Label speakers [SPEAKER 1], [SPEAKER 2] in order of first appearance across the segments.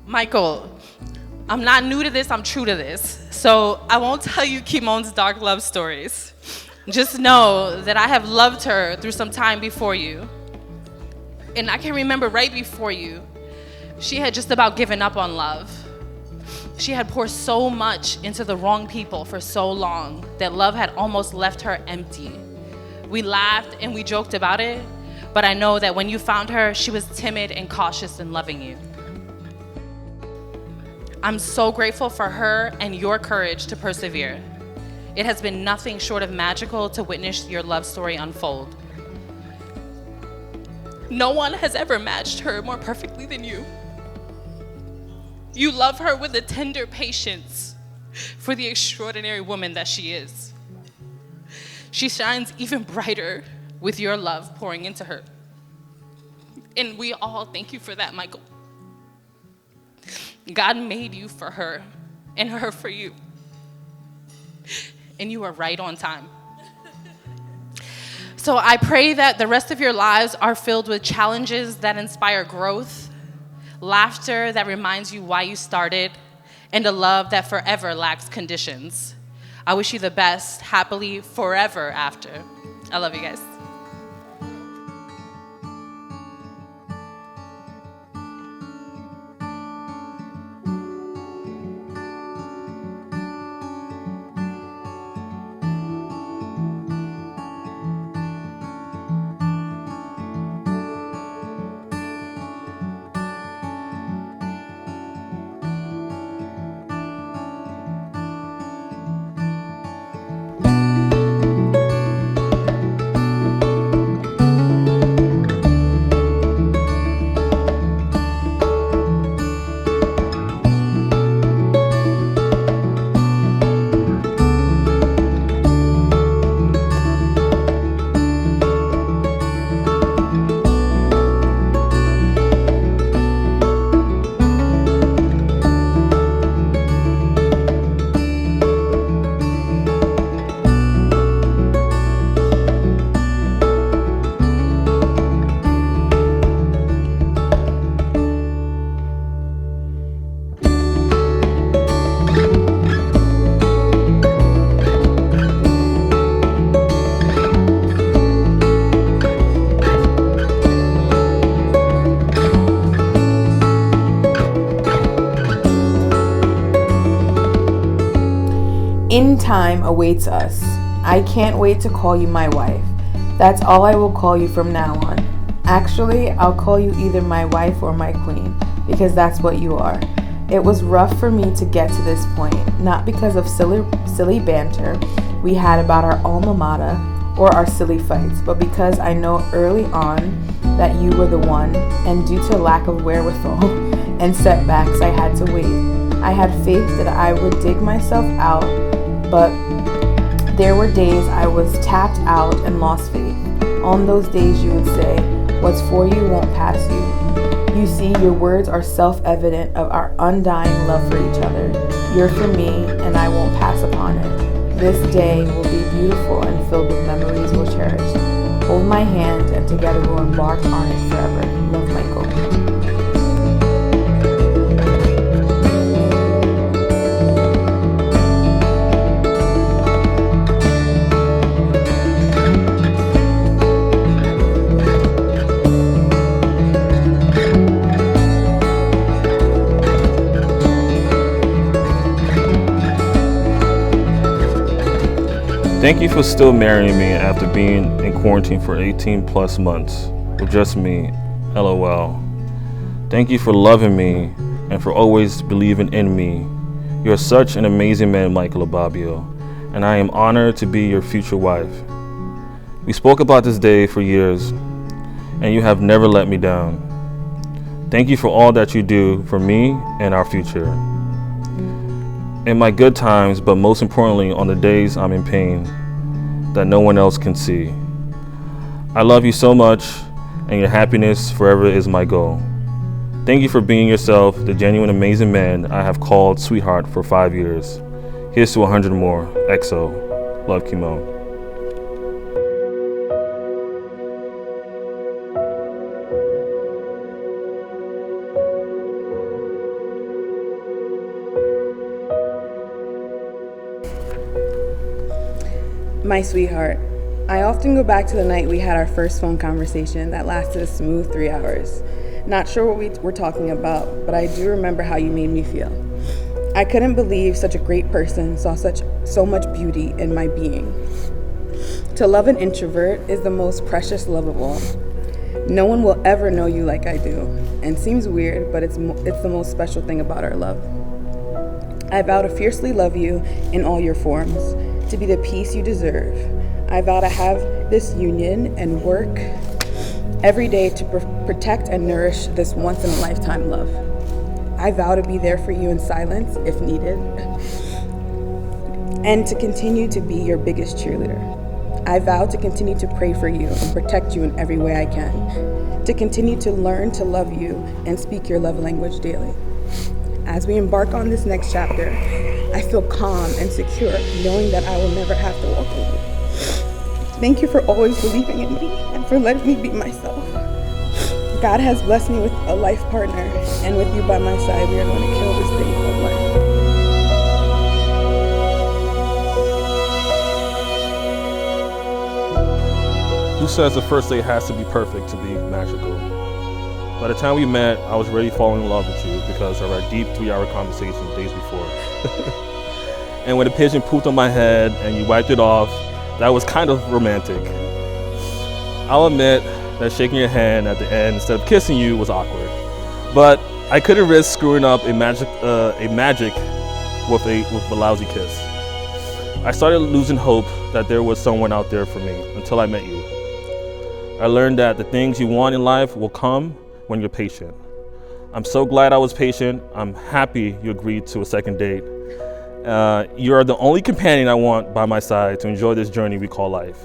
[SPEAKER 1] Michael, I'm not new to this, I'm true to this. So I won't tell you Kimone's dark love stories. Just know that I have loved her through some time before you. And I can remember right before you, she had just about given up on love. She had poured so much into the wrong people for so long that love had almost left her empty. We laughed and we joked about it, but I know that when you found her, she was timid and cautious in loving you. I'm so grateful for her and your courage to persevere. It has been nothing short of magical to witness your love story unfold. No one has ever matched her more perfectly than you. You love her with a tender patience for the extraordinary woman that she is. She shines even brighter with your love pouring into her. And we all thank you for that, Michael. God made you for her and her for you. And you are right on time. So I pray that the rest of your lives are filled with challenges that inspire growth, laughter that reminds you why you started, and a love that forever lacks conditions. I wish you the best, happily, forever after. I love you guys.
[SPEAKER 2] In time awaits us. I can't wait to call you my wife. That's all I will call you from now on. Actually, I'll call you either my wife or my queen, because that's what you are. It was rough for me to get to this point, not because of silly banter we had about our alma mater or our silly fights, but because I know early on that you were the one, and due to lack of wherewithal and setbacks, I had to wait. I had faith that I would dig myself out, but there were days I was tapped out and lost faith. On those days you would say, "What's for you won't pass you." You see, your words are self-evident of our undying love for each other. You're for me, and I won't pass upon it. This day will be beautiful and filled with memories we'll cherish. Hold my hand, and together we'll embark on it forever. Love, Michael.
[SPEAKER 3] Thank you for still marrying me after being in quarantine for 18 plus months with just me, LOL. Thank you for loving me and for always believing in me. You're such an amazing man, Michael Ababio, and I am honored to be your future wife. We spoke about this day for years, and you have never let me down. Thank you for all that you do for me and our future. In my good times, but most importantly on the days I'm in pain that no one else can see. I love you so much, and your happiness forever is my goal. Thank you for being yourself, the genuine amazing man I have called sweetheart for 5 years. Here's to 100 more. XO. Love, Kimone.
[SPEAKER 2] My sweetheart, I often go back to the night we had our first phone conversation that lasted a smooth 3 hours. Not sure what we were talking about, but I do remember how you made me feel. I couldn't believe such a great person saw so much beauty in my being. To love an introvert is the most precious love of all. No one will ever know you like I do, and seems weird, but it's the most special thing about our love. I vow to fiercely love you in all your forms, to be the peace you deserve. I vow to have this union and work every day to protect and nourish this once-in-a-lifetime love. I vow to be there for you in silence if needed, and to continue to be your biggest cheerleader. I vow to continue to pray for you and protect you in every way I can, to continue to learn to love you and speak your love language daily. As we embark on this next chapter, I feel calm and secure knowing that I will never have to walk alone. Thank you for always believing in me and for letting me be myself. God has blessed me with a life partner, and with you by my side, we are going to kill this thing called life.
[SPEAKER 3] Who says the first date has to be perfect to be magical? By the time we met, I was already falling in love with you because of our deep 3-hour conversation days before. And when the pigeon pooped on my head and you wiped it off, that was kind of romantic. I'll admit that shaking your hand at the end instead of kissing you was awkward. But I couldn't risk screwing up a magic with a lousy kiss. I started losing hope that there was someone out there for me until I met you. I learned that the things you want in life will come when you're patient. I'm so glad I was patient. I'm happy you agreed to a second date. You are the only companion I want by my side to enjoy this journey we call life.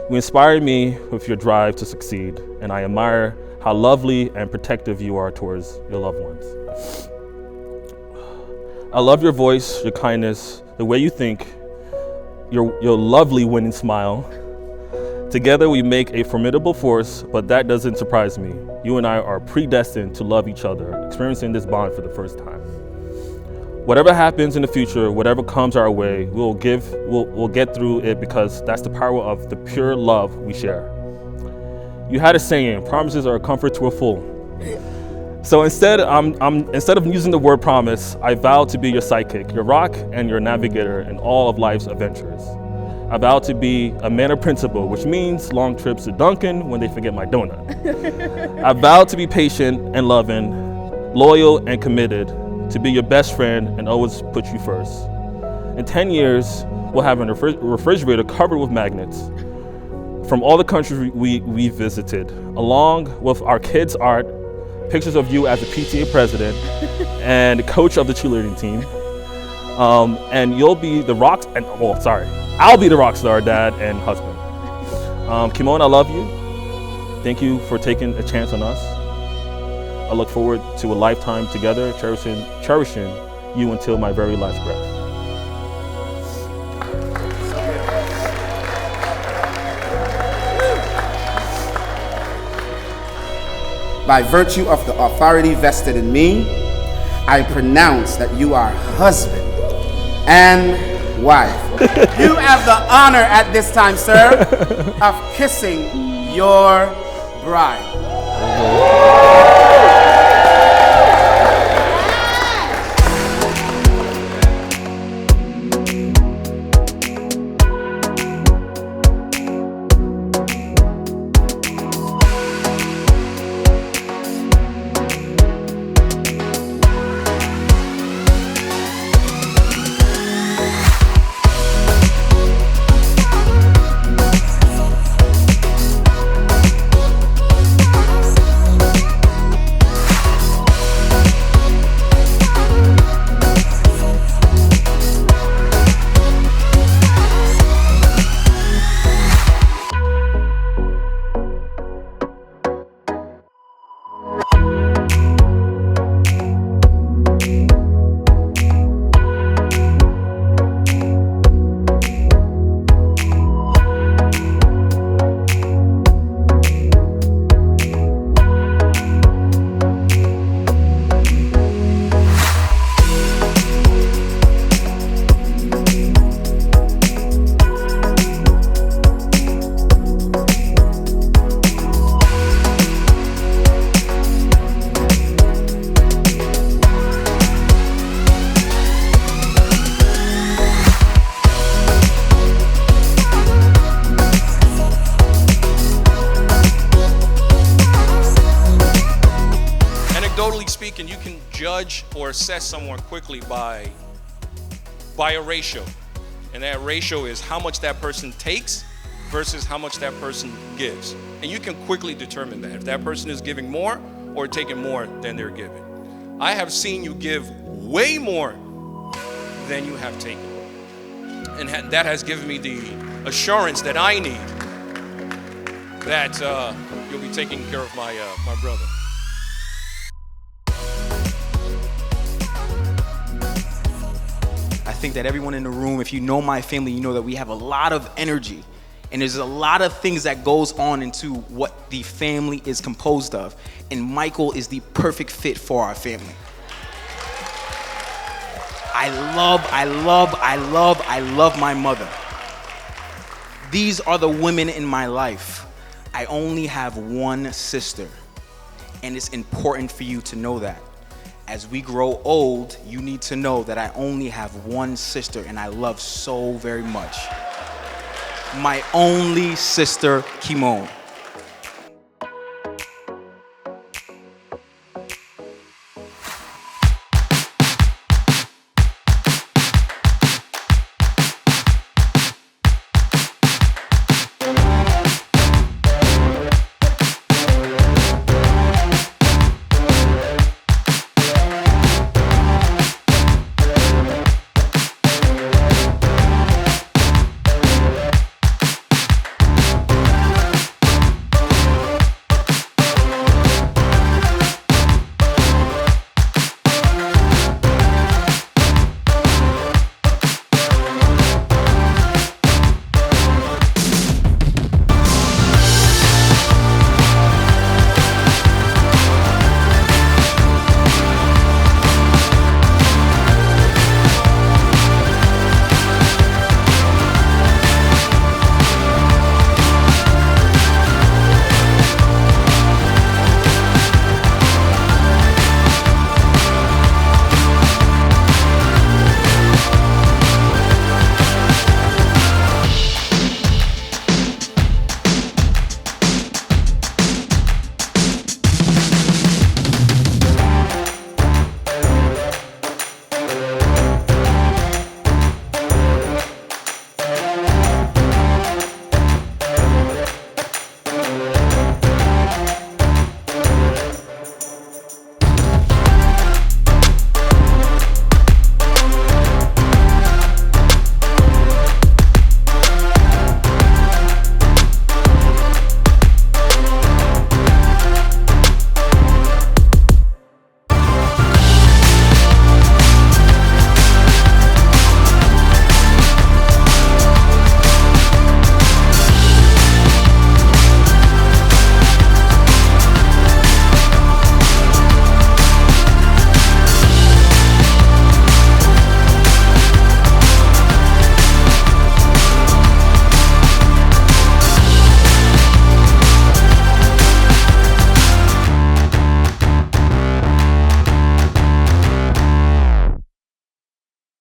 [SPEAKER 3] You inspire me with your drive to succeed, and I admire how lovely and protective you are towards your loved ones. I love your voice, your kindness, the way you think, your lovely winning smile. Together we make a formidable force, but that doesn't surprise me. You and I are predestined to love each other, experiencing this bond for the first time. Whatever happens in the future, whatever comes our way, we'll get through it because that's the power of the pure love we share. You had a saying, promises are a comfort to a fool. So instead of using the word promise, I vow to be your sidekick, your rock, and your navigator in all of life's adventures. I vow to be a man of principle, which means long trips to Dunkin' when they forget my donut. I vow to be patient and loving, loyal and committed, to be your best friend and always put you first. In 10 years, we'll have a refrigerator covered with magnets from all the countries we visited, along with our kids' art, pictures of you as the PTA president and coach of the cheerleading team. And you'll be the I'll be the rock star dad and husband. Kimone, I love you. Thank you for taking a chance on us. I look forward to a lifetime together, cherishing you until my very last breath.
[SPEAKER 4] By virtue of the authority vested in me, I pronounce that you are husband and wife. You have the honor at this time, sir, of kissing your bride.
[SPEAKER 5] judge or assess someone quickly by a ratio. And that ratio is how much that person takes versus how much that person gives. And you can quickly determine that, if that person is giving more or taking more than they're giving. I have seen you give way more than you have taken. And that has given me the assurance that I need that you'll be taking care of my brother.
[SPEAKER 6] I think that everyone in the room, if you know my family, you know that we have a lot of energy. And there's a lot of things that goes on into what the family is composed of. And Michael is the perfect fit for our family. I love my mother. These are the women in my life. I only have one sister. And it's important for you to know that. As we grow old, you need to know that I only have one sister and I love so very much. My only sister, Kimone.